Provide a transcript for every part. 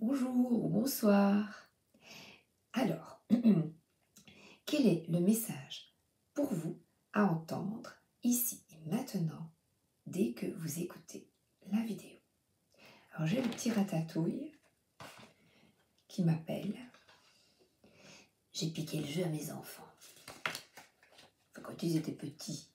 Bonjour ou bonsoir. Alors, quel est le message pour vous à entendre ici et maintenant dès que vous écoutez la vidéo? Alors j'ai le petit ratatouille qui m'appelle. J'ai piqué le jeu à mes enfants. Enfin, quand ils étaient petits.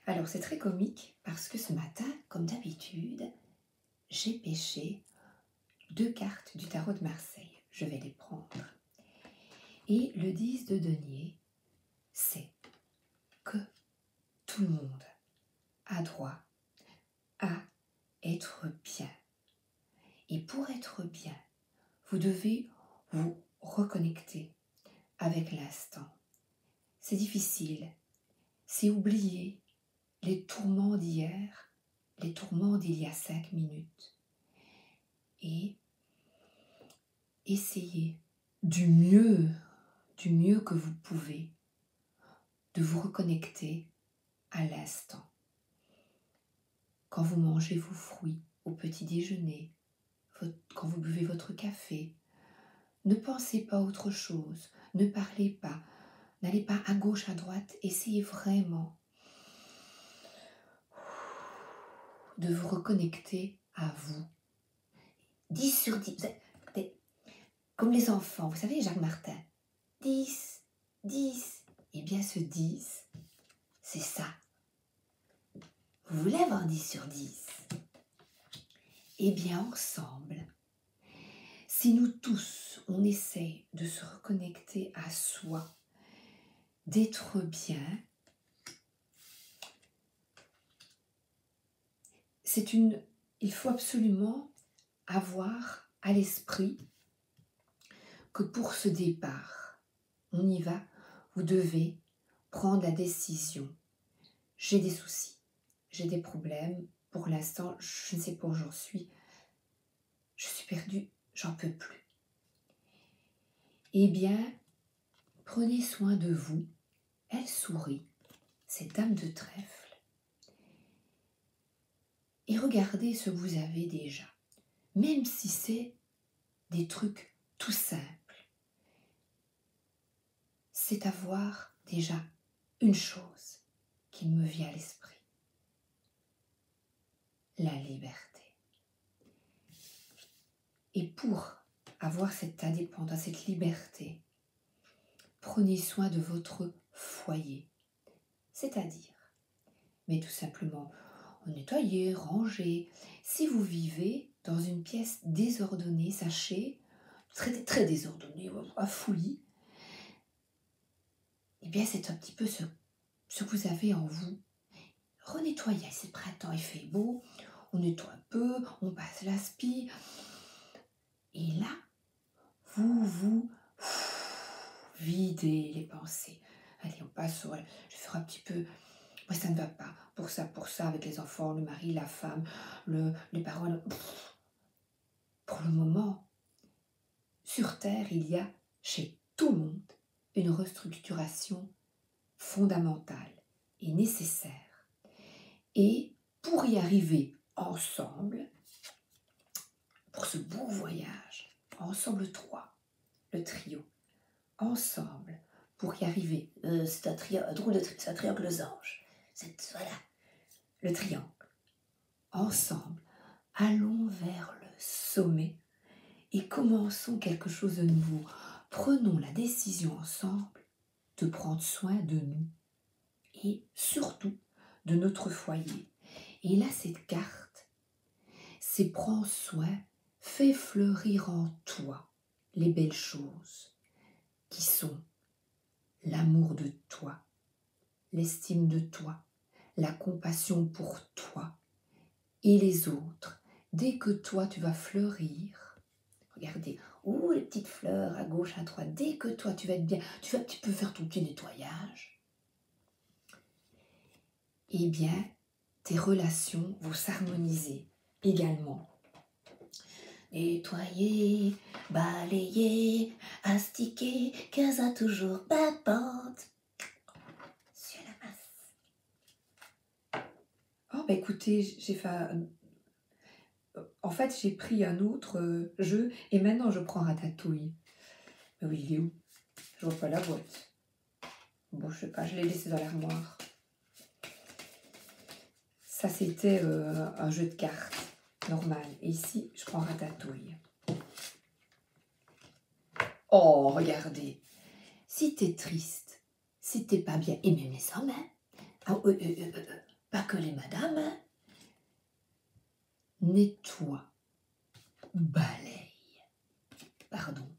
Alors c'est très comique parce que ce matin, comme d'habitude, j'ai pêché 2 cartes du tarot de Marseille. Je vais les prendre. Et le 10 de denier, c'est que tout le monde a droit à être bien. Et pour être bien, vous devez vous reconnecter avec l'instant. C'est difficile, c'est oublier les tourments d'hier, les tourments d'il y a 5 minutes. Et essayez du mieux que vous pouvez de vous reconnecter à l'instant. Quand vous mangez vos fruits au petit déjeuner, quand vous buvez votre café, ne pensez pas à autre chose, ne parlez pas, n'allez pas à gauche, à droite, essayez vraiment de vous reconnecter à vous. 10 sur 10, comme les enfants, vous savez Jacques Martin, 10, 10, et bien ce 10, c'est ça. Vous voulez avoir 10 sur 10? Eh bien ensemble, si nous tous, on essaye de se reconnecter à soi, d'être bien, il faut absolument avoir à l'esprit que pour ce départ, on y va, vous devez prendre la décision. J'ai des soucis, j'ai des problèmes, pour l'instant, je ne sais pas où j'en suis, je suis perdue, j'en peux plus. Eh bien, prenez soin de vous. Elle sourit, cette dame de trèfle, et regardez ce que vous avez déjà, même si c'est des trucs tout simples. C'est avoir déjà une chose qui me vient à l'esprit, la liberté. Et pour avoir cette indépendance, cette liberté, prenez soin de votre foyer, c'est-à-dire, mais tout simplement, nettoyer, ranger. Si vous vivez dans une pièce désordonnée, sachez, très désordonnée, à fouillis, eh bien c'est un petit peu ce que vous avez en vous. Renettoyez, c'est printemps, il fait beau, on nettoie un peu, on passe l'aspi, et là, vous videz les pensées. Allez, on passe sur, je vais faire un petit peu, moi ça ne va pas, pour ça, avec les enfants, le mari, la femme, les parents. Pour le moment, sur Terre, il y a chez tout le monde une restructuration fondamentale et nécessaire. Et pour y arriver ensemble, pour ce beau voyage, ensemble 3, le trio, ensemble, pour y arriver, c'est un triangle losange, voilà, le triangle, ensemble, allons vers le sommet et commençons quelque chose de nouveau. Prenons la décision ensemble de prendre soin de nous et surtout de notre foyer. Et là, cette carte, c'est prends soin, fais fleurir en toi les belles choses qui sont l'amour de toi, l'estime de toi, la compassion pour toi et les autres. Dès que toi, tu vas fleurir, regardez, les petites fleurs à gauche, à droite, dès que toi, tu vas être bien, tu peux faire ton petit nettoyage, eh bien, tes relations vont s'harmoniser également. Nettoyer, balayer, astiquer, car ça toujours papante sur la masse. bah écoutez, j'ai fait en fait, j'ai pris un autre jeu et maintenant je prends Ratatouille. Mais oui, il est où? Je vois pas la boîte. Bon, je sais pas, je l'ai laissé dans l'armoire. Ça, c'était un jeu de cartes normal. Et ici, je prends Ratatouille. Oh, regardez. Si t'es triste, si t'es pas bien, et même les hommes, hein. Ah, pas que les madames, hein. Nettoie, balaye, pardon,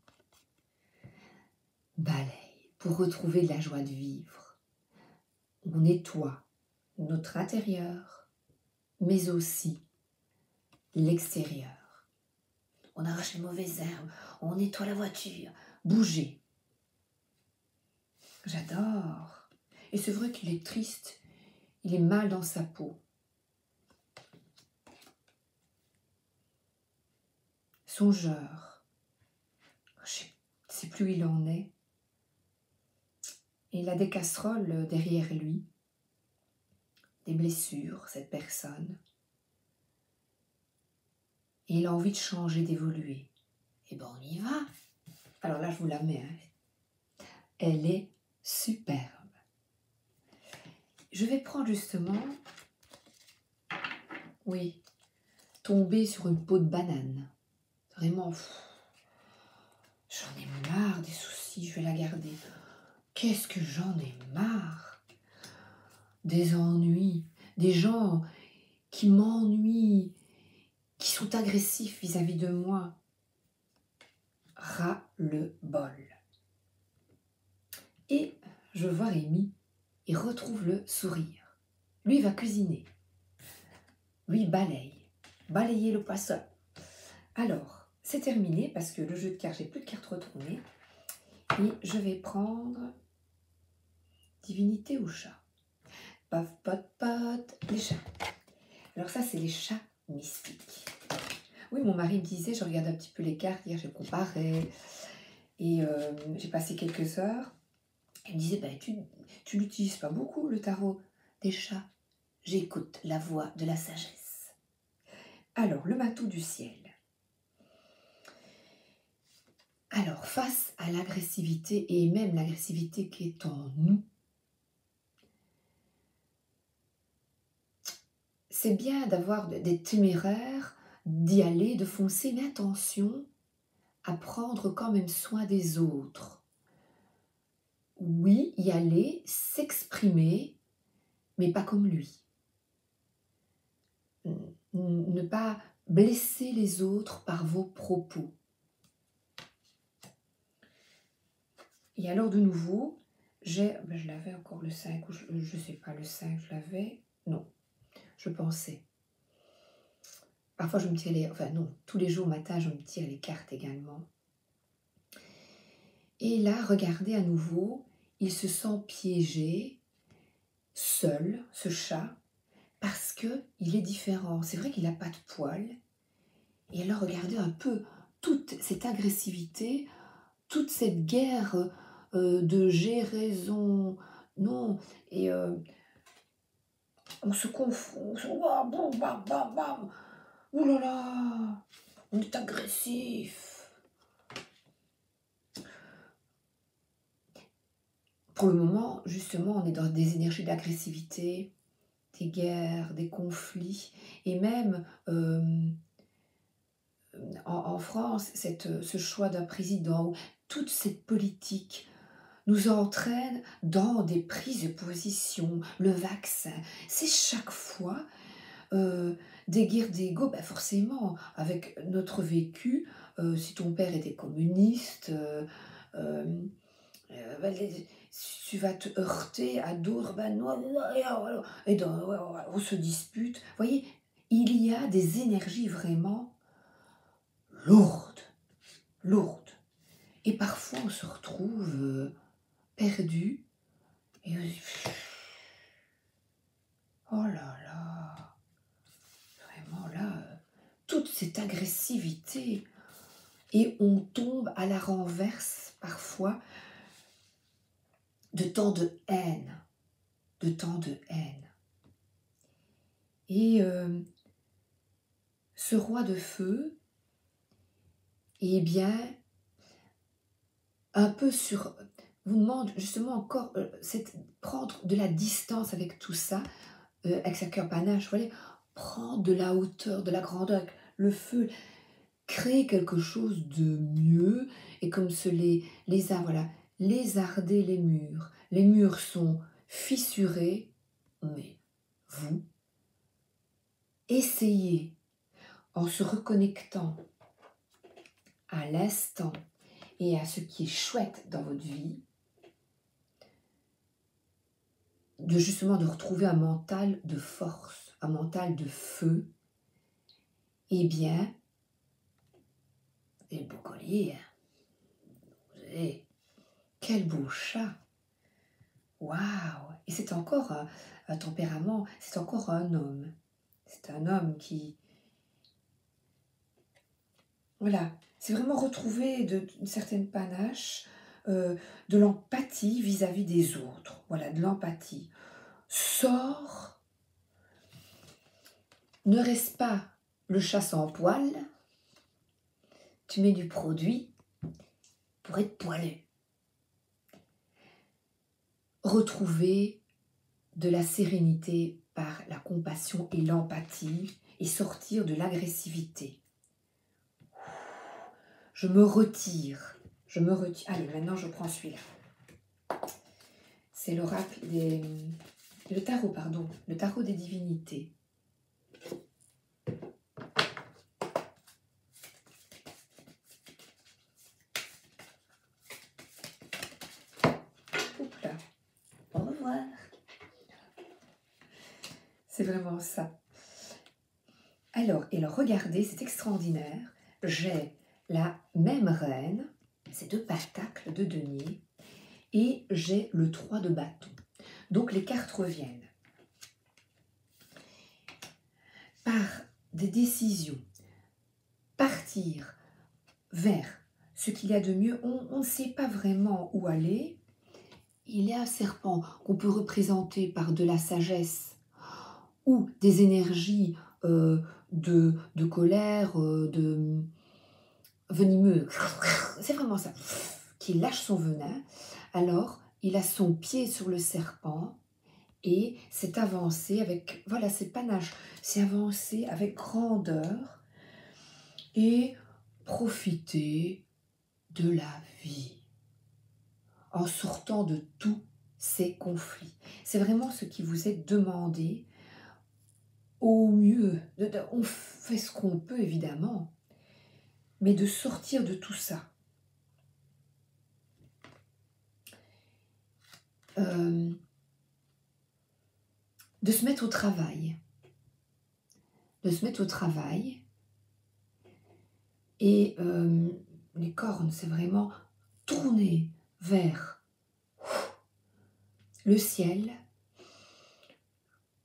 balaye pour retrouver de la joie de vivre. On nettoie notre intérieur, mais aussi l'extérieur. On arrache les mauvaises herbes, on nettoie la voiture, bouger. J'adore. Et c'est vrai qu'il est triste, il est mal dans sa peau. Songeur, je ne sais plus où il en est. Et il a des casseroles derrière lui, des blessures, cette personne. Et il a envie de changer, d'évoluer. Eh bien, on y va. Alors là, je vous la mets. Hein. Elle est superbe. Je vais prendre justement, oui, tomber sur une peau de banane. Vraiment, j'en ai marre des soucis, je vais la garder. Qu'est-ce que j'en ai marre? Des ennuis, des gens qui m'ennuient, qui sont agressifs vis-à-vis de moi. Ras-le-bol. Et je vois Rémi, il retrouve le sourire. Lui, il va cuisiner. Lui, il balaye. Balayer le poisson. Alors, c'est terminé parce que le jeu de cartes, j'ai plus de cartes retournées. Et je vais prendre divinité ou chat. Paf, pot, pot, les chats. Alors ça, c'est les chats mystiques. Oui, mon mari me disait, je regarde un petit peu les cartes, hier j'ai comparé, et j'ai passé quelques heures. Il me disait, ben, tu n'utilises pas beaucoup le tarot des chats. J'écoute la voix de la sagesse. Alors, le matou du ciel. Alors, face à l'agressivité, et même l'agressivité qui est en nous, c'est bien d'avoir des téméraires, d'y aller, de foncer, mais attention à prendre quand même soin des autres. Oui, y aller, s'exprimer, mais pas comme lui. Ne pas blesser les autres par vos propos. Et alors de nouveau, je l'avais encore le 5, ou je ne sais pas, le 5, je l'avais, non, je pensais. Parfois je me tire enfin non, tous les jours au matin je me tire les cartes également. Et là, regardez à nouveau, il se sent piégé, seul, ce chat, parce qu'il est différent. C'est vrai qu'il n'a pas de poils. Et alors, regardez un peu toute cette agressivité, toute cette guerre de j'ai raison, non. Et on se confond, bam, bam, bam, bam. Ouh là là, on est agressif. Pour le moment, justement, on est dans des énergies d'agressivité, des guerres, des conflits, et même en France, ce choix d'un président, toute cette politique nous entraîne dans des prises de position, le vaccin, c'est chaque fois des guerres d'ego, ben forcément, avec notre vécu, si ton père était communiste, ben, tu vas te heurter à d'autres, ben non, et on se dispute. Vous voyez, il y a des énergies vraiment lourdes, lourdes. Et parfois, on se retrouve perdu. Et on se dit, oh là là, vraiment là, toute cette agressivité. Et on tombe à la renverse parfois de tant de haine, de tant de haine. Et ce roi de feu, eh bien, un peu vous demande justement encore prendre de la distance avec tout ça, avec sa cœur panache, vous voyez, prendre de la hauteur, de la grandeur, avec le feu, créer quelque chose de mieux, et comme voilà, lézarder les murs. Les murs sont fissurés, mais vous, essayez, en se reconnectant à l'instant et à ce qui est chouette dans votre vie, de retrouver un mental de force, un mental de feu. Eh bien, et le beau collier, hein. Quel beau chat! Waouh! Et c'est encore un tempérament, c'est encore un homme. C'est un homme qui... Voilà, c'est vraiment retrouver une certaine panache, de l'empathie vis-à-vis des autres. Voilà, de l'empathie. Sors, ne reste pas le chat sans poil, tu mets du produit pour être poilu. Retrouver de la sérénité par la compassion et l'empathie et sortir de l'agressivité. Je me retire. Allez, maintenant je prends celui-là. C'est l'oracle le tarot, pardon. Le tarot des divinités. Oups là. Au revoir. C'est vraiment ça. Alors, regardez, c'est extraordinaire. J'ai la même reine, c'est 2 pentacles de denier, et j'ai le 3 de bâton. Donc les cartes reviennent. Par des décisions, partir vers ce qu'il y a de mieux, on ne sait pas vraiment où aller. Il y a un serpent qu'on peut représenter par de la sagesse ou des énergies de colère, de venimeux. C'est vraiment ça, qui lâche son venin. Alors, il a son pied sur le serpent et c'est avancé avec, voilà, c'est panache, c'est avancé avec grandeur et profiter de la vie en sortant de tous ces conflits. C'est vraiment ce qui vous est demandé au mieux. On fait ce qu'on peut, évidemment, mais de sortir de tout ça. De se mettre au travail. De se mettre au travail. Et les cornes, c'est vraiment tourner vers le ciel.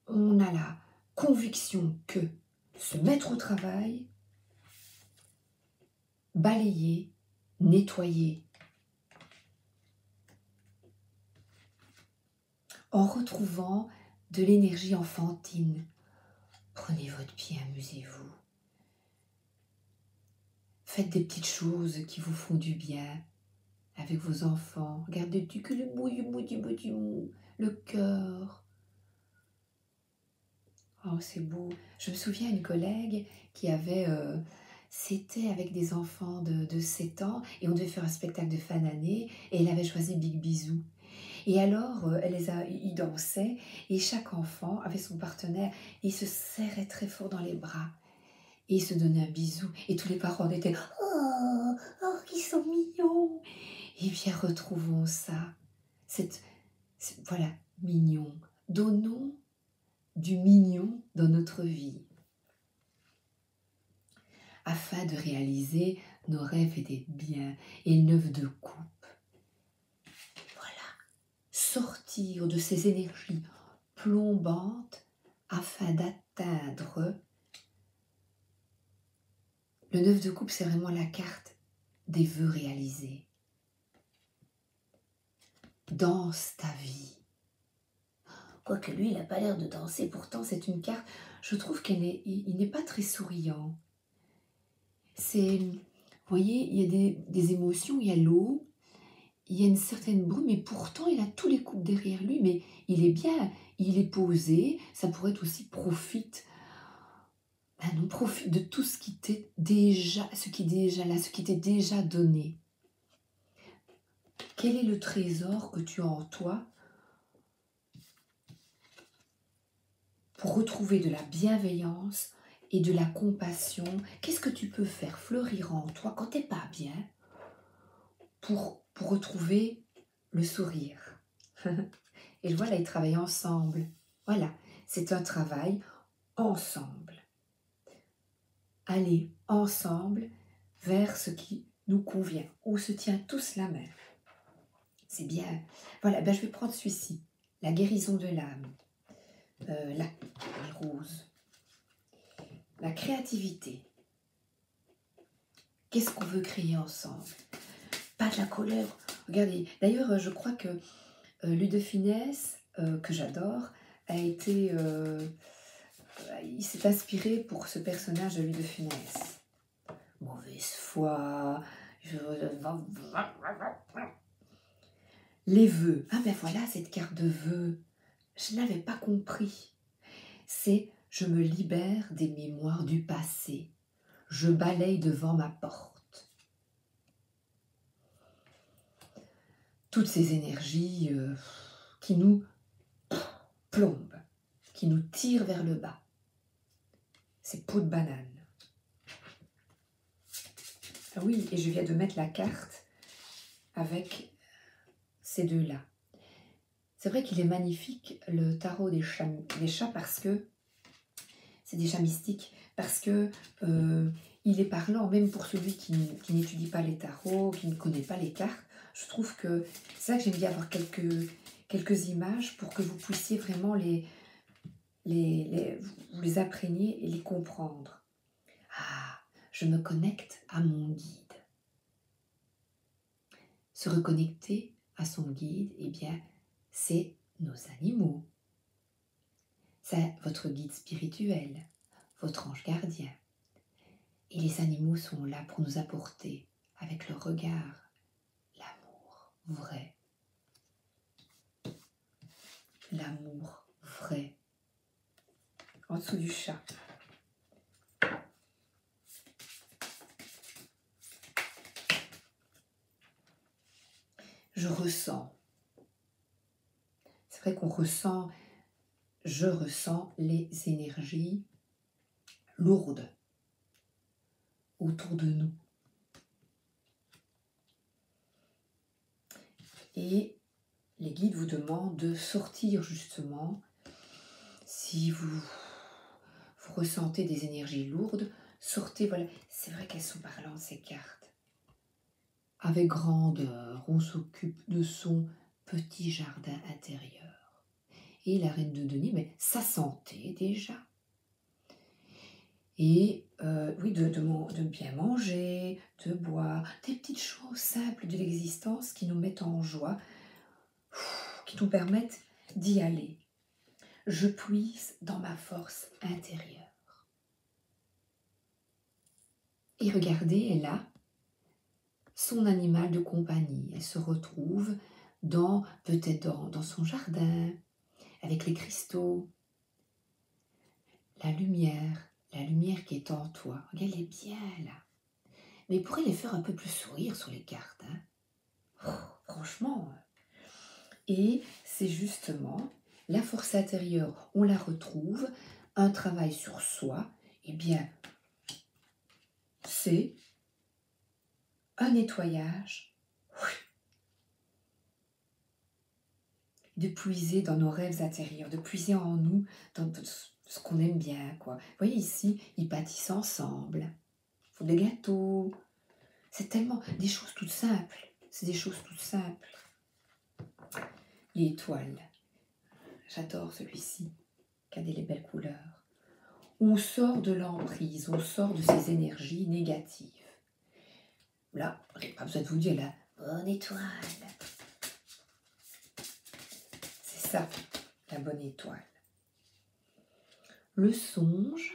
On a la conviction que se mettre au travail, balayer, nettoyer, en retrouvant de l'énergie enfantine. Prenez votre pied, amusez-vous. Faites des petites choses qui vous font du bien avec vos enfants. Regardez que le mou, le cœur. Oh, c'est beau. Je me souviens d'une collègue qui avait... c'était avec des enfants de 7 ans et on devait faire un spectacle de fin d'année et elle avait choisi Big Bisou. Et alors, ils dansaient et chaque enfant avait son partenaire et il se serrait très fort dans les bras. Et ils se donnaient un bisou et tous les parents étaient « Oh, oh, qu'ils sont mignons !» Et bien, retrouvons ça. Voilà, mignon. Donnons du mignon dans notre vie afin de réaliser nos rêves et d'être bien. Et le 9 de coupe. Voilà. Sortir de ces énergies plombantes afin d'atteindre. Le 9 de coupe, c'est vraiment la carte des vœux réalisés. Danse ta vie. Quoique lui, il n'a pas l'air de danser. Pourtant, c'est une carte, je trouve il n'est pas très souriant. Vous voyez, il y a des émotions, il y a l'eau, il y a une certaine brume, mais pourtant, il a tous les couples derrière lui. Mais il est bien, il est posé. Ça pourrait être aussi profite. Ben non, profite de tout ce qui t'est déjà, ce qui est déjà là, ce qui t'est déjà donné. Quel est le trésor que tu as en toi pour retrouver de la bienveillance et de la compassion? Qu'est-ce que tu peux faire fleurir en toi quand tu n'es pas bien pour retrouver le sourire? Et je vois là, ils travaillent ensemble. Voilà, c'est un travail ensemble. Aller ensemble vers ce qui nous convient. On se tient tous la main. C'est bien. Voilà, ben je vais prendre celui-ci. La guérison de l'âme. Là, les roses. La créativité. Qu'est-ce qu'on veut créer ensemble? Pas de la colère. Regardez, d'ailleurs, je crois que Louis de Funès, que j'adore, il s'est inspiré pour ce personnage de Louis de Funès. Mauvaise foi. Les vœux. Ah ben voilà cette carte de vœux. Je n'avais pas compris. C'est « Je me libère des mémoires du passé. Je balaye devant ma porte. » Toutes ces énergies qui nous plombent, qui nous tirent vers le bas. C'est peau de banane. Ah oui, et je viens de mettre la carte avec ces deux-là. C'est vrai qu'il est magnifique, le tarot des chats, parce que c'est des chats mystiques, parce que il est parlant, même pour celui qui n'étudie pas les tarots, qui ne connaît pas les cartes. Je trouve que c'est ça que j'aime bien avoir quelques images pour que vous puissiez vraiment vous les imprégner et les comprendre. Ah, je me connecte à mon guide. Se reconnecter à son guide, eh bien, c'est nos animaux. C'est votre guide spirituel, votre ange gardien. Et les animaux sont là pour nous apporter, avec leur regard, l'amour vrai. L'amour vrai. En dessous du chat. Je ressens. C'est vrai qu'on ressent, je ressens les énergies lourdes autour de nous. Et les guides vous demandent de sortir justement, si vous ressentez des énergies lourdes, sortez, voilà. C'est vrai qu'elles sont parlantes ces cartes. Avec grandeur, on s'occupe de son petit jardin intérieur. Et la reine de denier, mais sa santé déjà. Et oui, de bien manger, de boire, des petites choses simples de l'existence qui nous mettent en joie, qui nous permettent d'y aller. Je puise dans ma force intérieure. Et regardez, elle a son animal de compagnie. Elle se retrouve peut-être dans son jardin, avec les cristaux, la lumière qui est en toi. Regarde, elle est bien là. Mais il pourrait les faire un peu plus sourire sur les cartes. Hein. Oh, franchement. Et c'est justement la force intérieure, on la retrouve, un travail sur soi, eh bien, c'est un nettoyage, de puiser dans nos rêves intérieurs, de puiser en nous, dans ce qu'on aime bien, quoi. Vous voyez ici, ils pâtissent ensemble, ils font des gâteaux, c'est tellement des choses toutes simples, c'est des choses toutes simples. L'étoile, j'adore celui-ci, regardez les belles couleurs. On sort de l'emprise, on sort de ces énergies négatives. Là, j'ai pas besoin de vous dire la bonne étoile. C'est ça, la bonne étoile. Le songe,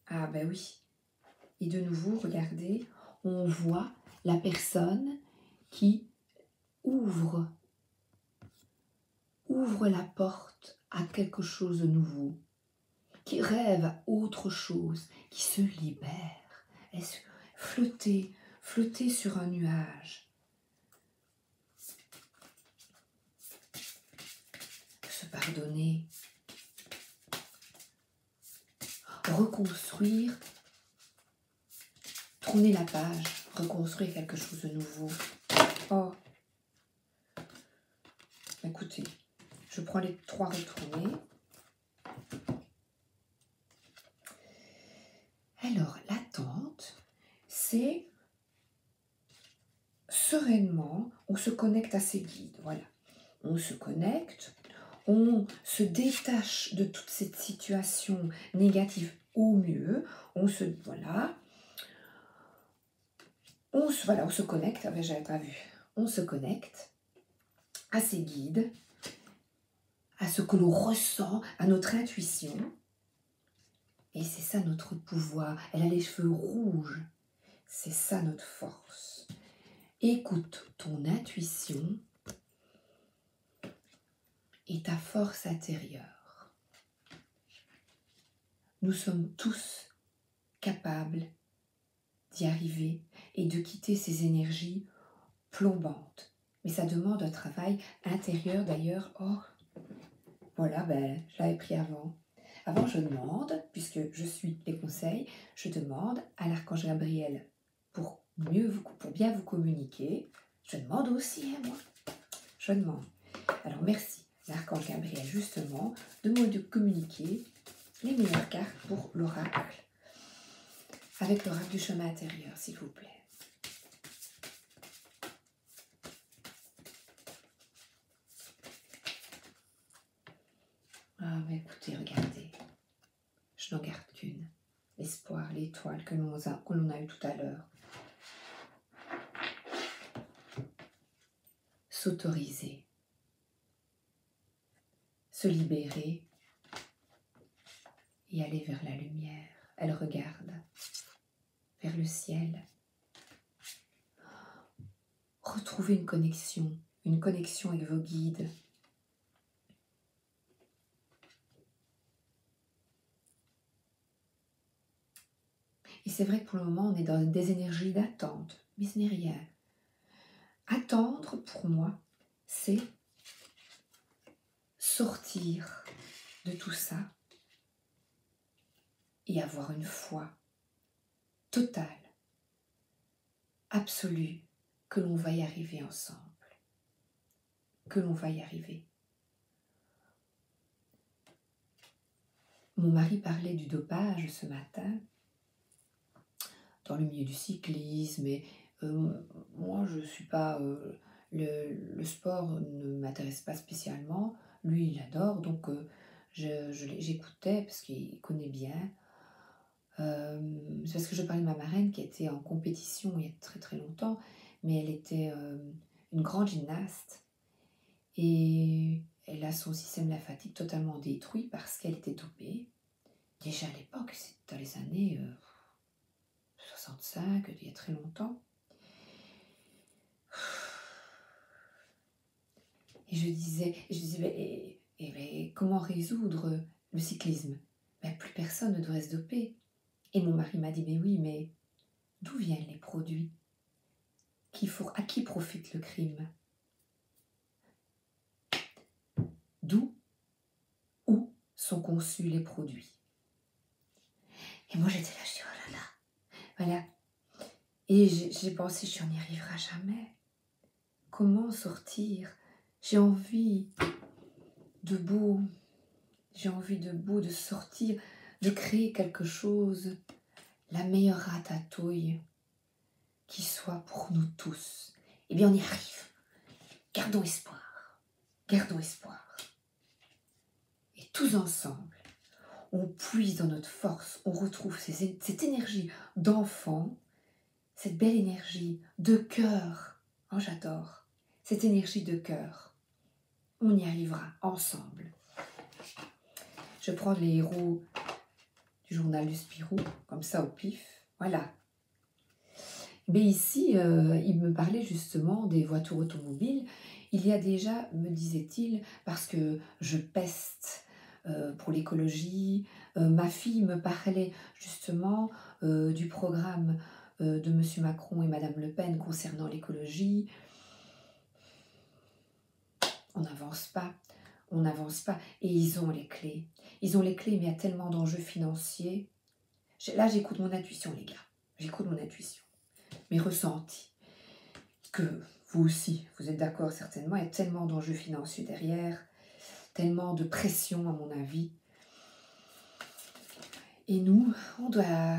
ah ben oui, et de nouveau, regardez, on voit la personne qui ouvre la porte à quelque chose de nouveau, qui rêve à autre chose, qui se libère, flotter sur un nuage, se pardonner, reconstruire, tourner la page, reconstruire quelque chose de nouveau. Oh, écoutez, je prends les 3 retournés. Alors, l'attente, c'est sereinement, on se connecte à ses guides, voilà. On se connecte, on se détache de toute cette situation négative au mieux, on se connecte, j'avais pas vu, on se connecte à ses guides, à ce que l'on ressent, à notre intuition, et c'est ça notre pouvoir. Elle a les cheveux rouges, c'est ça notre force. Écoute ton intuition et ta force intérieure. Nous sommes tous capables d'y arriver et de quitter ces énergies plombantes. Mais ça demande un travail intérieur d'ailleurs. Oh, voilà, je l'avais pris avant. Avant, je demande, puisque je suis les conseils, je demande à l'archange Gabriel pour bien vous communiquer. Je demande aussi à moi. Je demande. Alors merci, l'archange Gabriel, justement, de me communiquer les meilleures cartes pour l'oracle. Avec l'oracle du chemin intérieur, s'il vous plaît. Ah, mais écoutez, regardez. Je n'en garde qu'une. L'espoir, l'étoile que l'on a eue tout à l'heure. S'autoriser. Se libérer. Et aller vers la lumière. Elle regarde vers le ciel. Retrouvez une connexion avec vos guides. Et c'est vrai que pour le moment, on est dans des énergies d'attente, mais ce n'est rien. Attendre, pour moi, c'est sortir de tout ça et avoir une foi totale, absolue, que l'on va y arriver ensemble. Que l'on va y arriver. Mon mari parlait du dopage ce matin, dans le milieu du cyclisme, et moi je ne suis pas... le sport ne m'intéresse pas spécialement, lui il adore, donc j'écoutais parce qu'il connaît bien. C'est parce que je parlais de ma marraine qui était en compétition il y a très très longtemps, mais elle était une grande gymnaste et elle a son système lymphatique totalement détruit parce qu'elle était dopée. Déjà à l'époque, c'est dans les années 65, il y a très longtemps. Et je disais mais comment résoudre le cyclisme? Plus personne ne devrait se doper. Et mon mari m'a dit, mais oui, mais d'où viennent les produits? À qui profite le crime? Où sont conçus les produits? Et moi j'étais là, je dis, oh là là, voilà. Et j'ai pensé, on n'y arrivera jamais. Comment sortir? J'ai envie de beau, de sortir, de créer quelque chose, la meilleure ratatouille qui soit pour nous tous. Eh bien, on y arrive. Gardons espoir. Gardons espoir. Et tous ensemble, on puise dans notre force, on retrouve cette énergie d'enfant, cette belle énergie de cœur. Oh, j'adore. cette énergie de cœur. On y arrivera ensemble. Je prends les héros du journal du Spirou, comme ça au pif. Voilà. Mais ici, il me parlait justement des voitures automobiles. Il y a déjà, me disait-il, parce que je peste pour l'écologie, ma fille me parlait justement du programme de M. Macron et Mme Le Pen concernant l'écologie. On n'avance pas, on n'avance pas. Et ils ont les clés. Ils ont les clés, mais il y a tellement d'enjeux financiers. Là, j'écoute mon intuition, les gars. J'écoute mon intuition. Mes ressentis. Que vous aussi, vous êtes d'accord certainement, il y a tellement d'enjeux financiers derrière, tellement de pression à mon avis. Et nous, on doit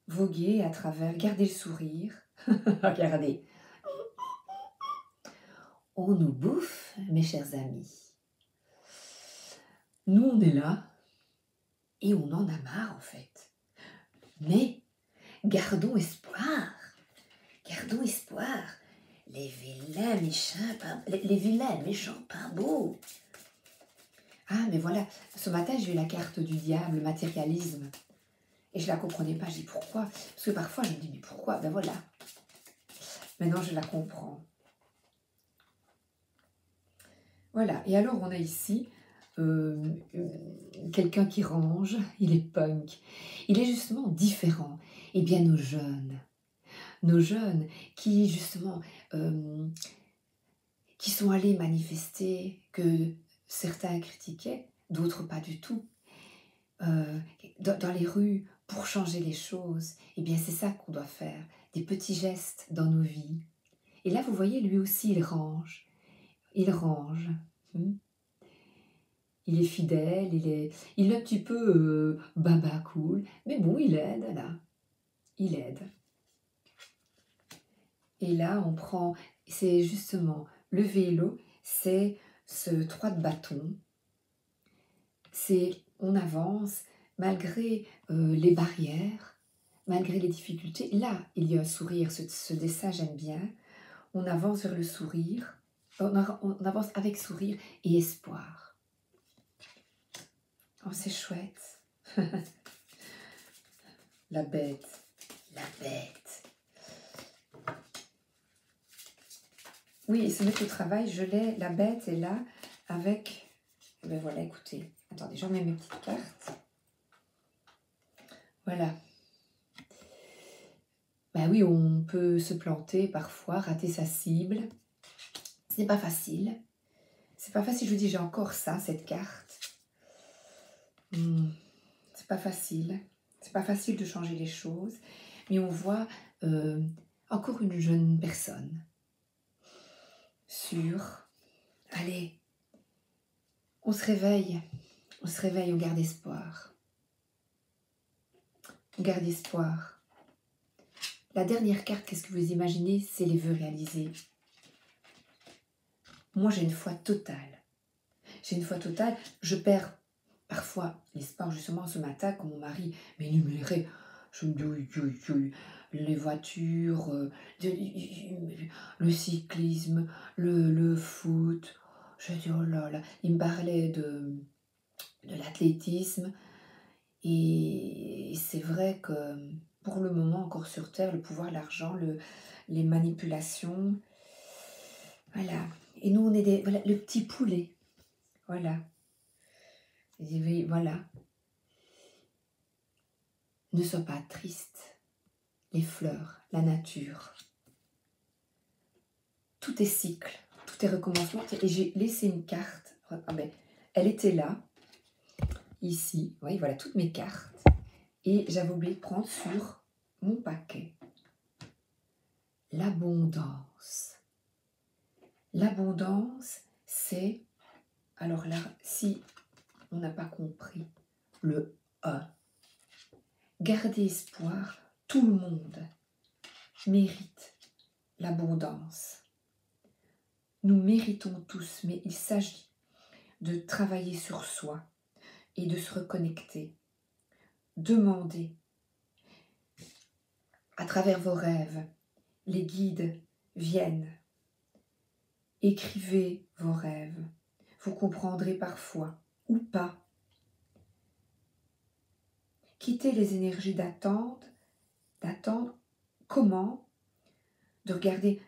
voguer à travers, garder le sourire. Regardez. On nous bouffe, mes chers amis. Nous, on est là et on en a marre en fait. Mais gardons espoir. Gardons espoir. Les vilains méchants pas beaux. Ah, mais voilà, ce matin, j'ai eu la carte du diable, le matérialisme. Et je ne la comprenais pas. Je dis pourquoi? Parce que parfois, je me dis, mais pourquoi? Ben voilà. Maintenant, je la comprends. Voilà. Et alors, on a ici quelqu'un qui range. Il est punk. Il est justement différent. Eh bien, nos jeunes qui, justement, qui sont allés manifester, que certains critiquaient, d'autres pas du tout, dans les rues, pour changer les choses, eh bien c'est ça qu'on doit faire, des petits gestes dans nos vies. Et là, vous voyez, lui aussi, il range. Il range. Il est fidèle, il est un petit peu baba cool, mais bon, il aide, là. Il aide. Et là, on prend, c'est justement, le vélo, c'est ce 3 de bâton. C'est, on avance, malgré les barrières, malgré les difficultés. Là, il y a un sourire, ce dessin, j'aime bien. On avance vers le sourire, on avance avec sourire et espoir. Oh, c'est chouette. La bête, la bête. Oui, et se mettre au travail, je l'ai, la bête est là, avec... Ben voilà, écoutez. Attendez, j'en mets mes petites cartes. Voilà. Ben oui, on peut se planter parfois, rater sa cible. Ce n'est pas facile. C'est pas facile, je vous dis, j'ai encore ça, cette carte. C'est pas facile. C'est pas facile de changer les choses. Mais on voit encore une jeune personne. Sûre. Allez, on se réveille. On se réveille, on garde espoir. On garde espoir. La dernière carte, qu'est-ce que vous imaginez? C'est les vœux réalisés. Moi, j'ai une foi totale. J'ai une foi totale. Je perds parfois l'espoir, justement, ce matin, quand mon mari m'énumérait. Je me dis, les voitures, le cyclisme, le foot. Je dis, oh là là. Il me parlait de l'athlétisme. Et c'est vrai que pour le moment, encore sur Terre, le pouvoir, l'argent, les manipulations, voilà. Et nous, on est voilà, le petit poulet, voilà. Et voilà. Ne sois pas triste. Les fleurs, la nature. Tout est cycle, tout est recommencement. Et j'ai laissé une carte. Ah ben, elle était là, ici. Vous voyez, voilà toutes mes cartes. Et j'avais oublié de prendre sur mon paquet l'abondance. L'abondance, c'est, alors là, si on n'a pas compris, le 1. Gardez espoir, tout le monde mérite l'abondance. Nous méritons tous, mais il s'agit de travailler sur soi et de se reconnecter. Demandez, à travers vos rêves, les guides viennent Écrivez vos rêves. Vous comprendrez parfois, ou pas. Quittez les énergies d'attente. D'attendre. Comment? De regarder.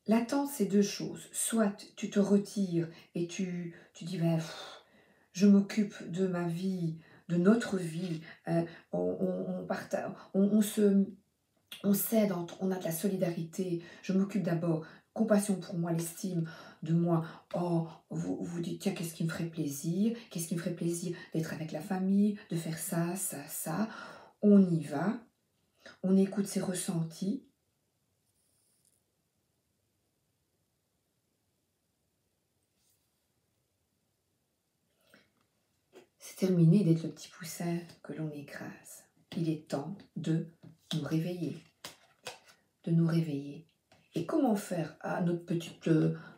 L'attente, c'est deux choses. Soit tu te retires et tu dis, ben, je m'occupe de ma vie, de notre vie, on partage, on s'aide, on a de la solidarité, je m'occupe d'abord, compassion pour moi, l'estime de moi. Oh, vous dites, tiens, qu'est-ce qui me ferait plaisir? Qu'est-ce qui me ferait plaisir d'être avec la famille, de faire ça, ça, ça. On y va, on écoute ses ressentis. C'est terminé d'être le petit poussin que l'on écrase. Il est temps de nous réveiller. De nous réveiller. Et comment faire à notre petite...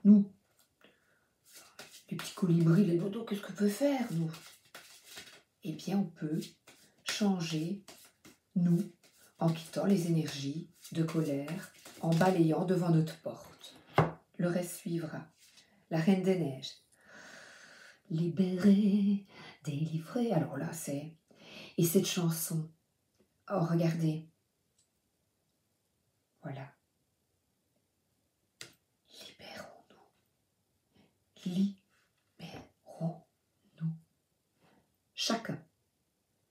nous, les petits colibris, les dodos, qu'est-ce qu'on peut faire, nous? Eh bien, on peut changer, nous, en quittant les énergies de colère, en balayant devant notre porte. Le reste suivra. La Reine des Neiges. Libérée, délivrée. Alors là, c'est... Et cette chanson, oh, regardez. Voilà. Libérons-nous. Libérons-nous. Chacun,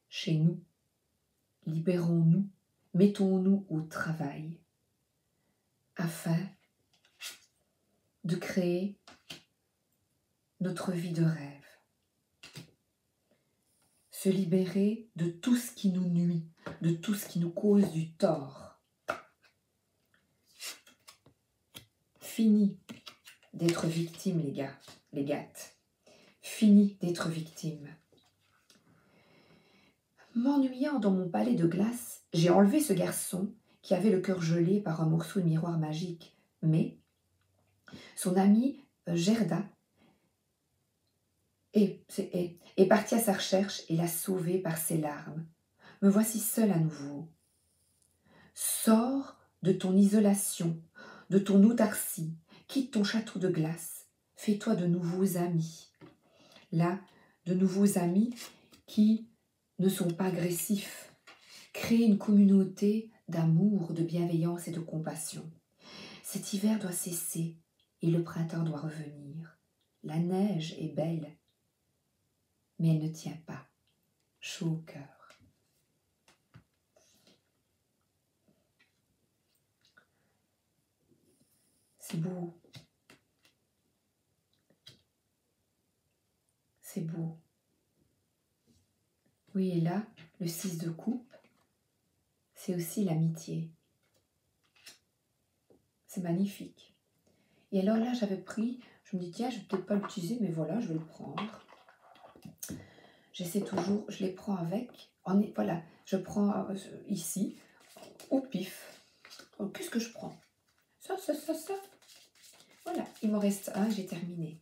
chez nous, libérons-nous, mettons-nous au travail afin de créer notre vie de rêve. Se libérer de tout ce qui nous nuit, de tout ce qui nous cause du tort. Fini d'être victime, les gars, les gattes. Fini d'être victime. M'ennuyant dans mon palais de glace, j'ai enlevé ce garçon qui avait le cœur gelé par un morceau de miroir magique. Mais son amie Gerda est partie à sa recherche et l'a sauvé par ses larmes. Me voici seule à nouveau. Sors de ton isolation, de ton autarcie, quitte ton château de glace, fais-toi de nouveaux amis. Là, de nouveaux amis qui ne sont pas agressifs. Crée une communauté d'amour, de bienveillance et de compassion. Cet hiver doit cesser et le printemps doit revenir. La neige est belle, mais elle ne tient pas. Chaud au cœur. C'est beau. C'est beau. Oui, et là, le 6 de coupe, c'est aussi l'amitié. C'est magnifique. Et alors là, j'avais pris, je me dis, tiens, je vais peut-être pas l'utiliser, mais voilà, je vais le prendre. J'essaie toujours, je les prends avec. Voilà, je prends ici, au pif. Qu'est-ce que je prends? Ça. Voilà, il m'en reste un, j'ai terminé.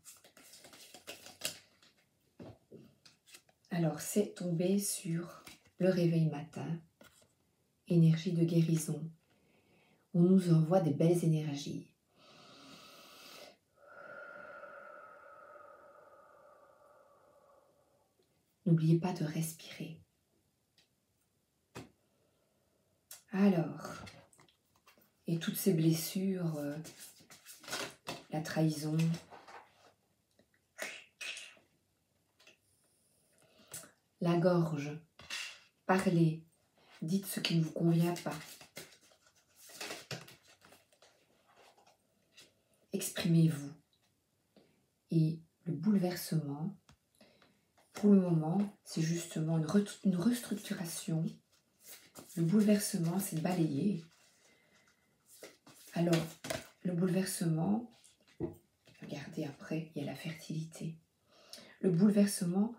Alors, c'est tombé sur le réveil matin, énergie de guérison. On nous envoie des belles énergies. N'oubliez pas de respirer. Alors, et toutes ces blessures, la trahison, la gorge, parlez, dites ce qui ne vous convient pas. Exprimez-vous. Et le bouleversement, pour le moment, c'est justement une restructuration. Le bouleversement, c'est de balayer. Alors, le bouleversement, regardez après, il y a la fertilité. Le bouleversement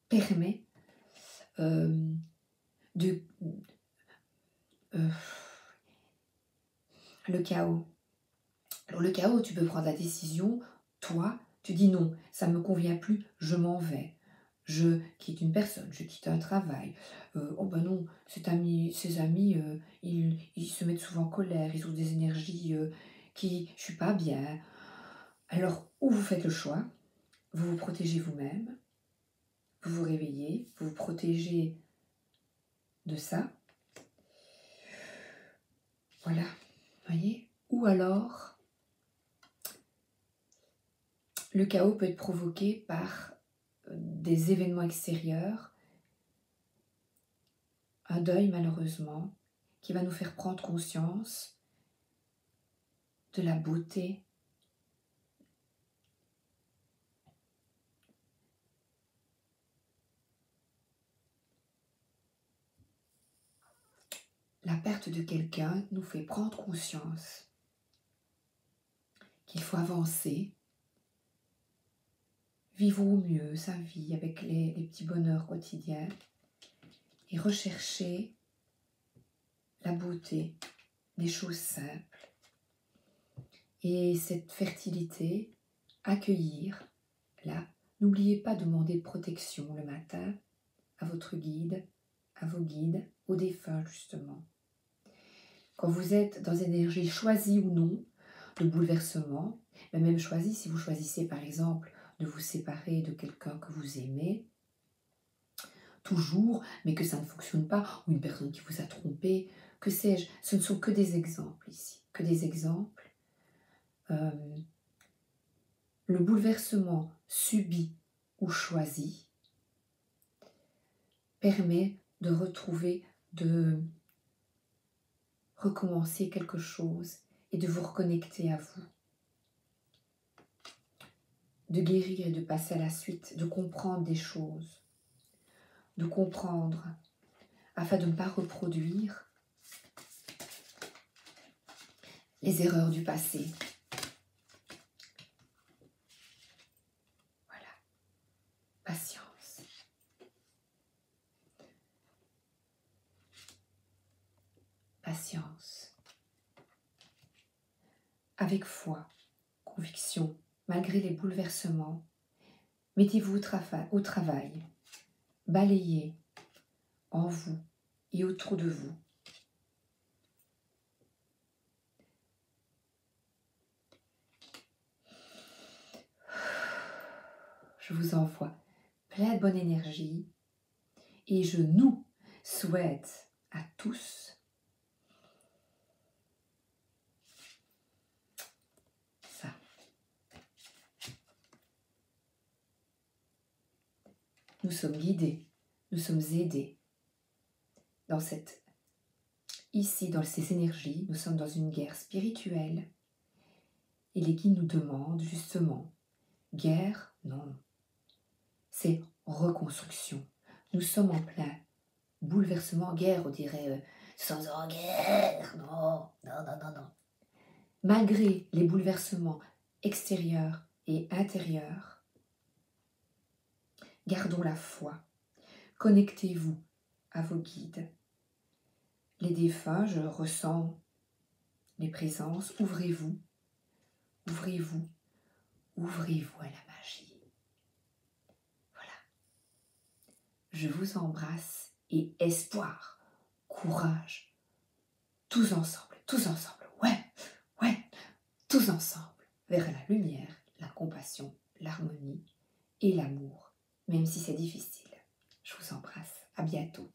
permet le chaos. Alors le chaos, tu peux prendre la décision, toi, tu dis non, ça ne me convient plus, je m'en vais. Je quitte une personne, je quitte un travail. Oh ben non, ses amis, ils se mettent souvent en colère, ils ont des énergies je suis pas bien. Alors, ou vous faites le choix, vous vous protégez vous-même, vous vous réveillez, vous vous protégez de ça. Voilà, voyez. Ou alors, le chaos peut être provoqué par des événements extérieurs, un deuil malheureusement, qui va nous faire prendre conscience de la beauté la perte de quelqu'un nous fait prendre conscience qu'il faut avancer, vivre au mieux sa vie avec les petits bonheurs quotidiens et rechercher la beauté des choses simples. Et cette fertilité, accueillir, là, n'oubliez pas de demander protection le matin à votre guide, à vos guides, aux défunts justement. Quand vous êtes dans une énergie choisie ou non, de bouleversement, mais même choisie, si vous choisissez par exemple de vous séparer de quelqu'un que vous aimez, toujours, mais que ça ne fonctionne pas, ou une personne qui vous a trompé, que sais-je, ce ne sont que des exemples ici, que des exemples. Le bouleversement subi ou choisi permet de retrouver, de recommencer quelque chose et de vous reconnecter à vous, de guérir et de passer à la suite, de comprendre des choses, de comprendre afin de ne pas reproduire les erreurs du passé. Voilà, patience. Patience. Avec foi, conviction, malgré les bouleversements, mettez-vous au travail, balayez en vous et autour de vous. Je vous envoie plein de bonne énergie et je nous souhaite à tous ça. Nous sommes guidés, nous sommes aidés. Ici, dans ces énergies, nous sommes dans une guerre spirituelle et les guides nous demandent justement, guerre, non, c'est reconstruction. Nous sommes en plein bouleversement, guerre, on dirait, sans en guerre, non, non, non, non, non. Malgré les bouleversements extérieurs et intérieurs, gardons la foi, connectez-vous à vos guides. Les défunts, je ressens les présences, ouvrez-vous, ouvrez-vous, ouvrez-vous à la magie. Voilà. Je vous embrasse et espoir, courage, tous ensemble, ouais, tous ensemble, vers la lumière, la compassion, l'harmonie et l'amour, même si c'est difficile. Je vous embrasse, à bientôt.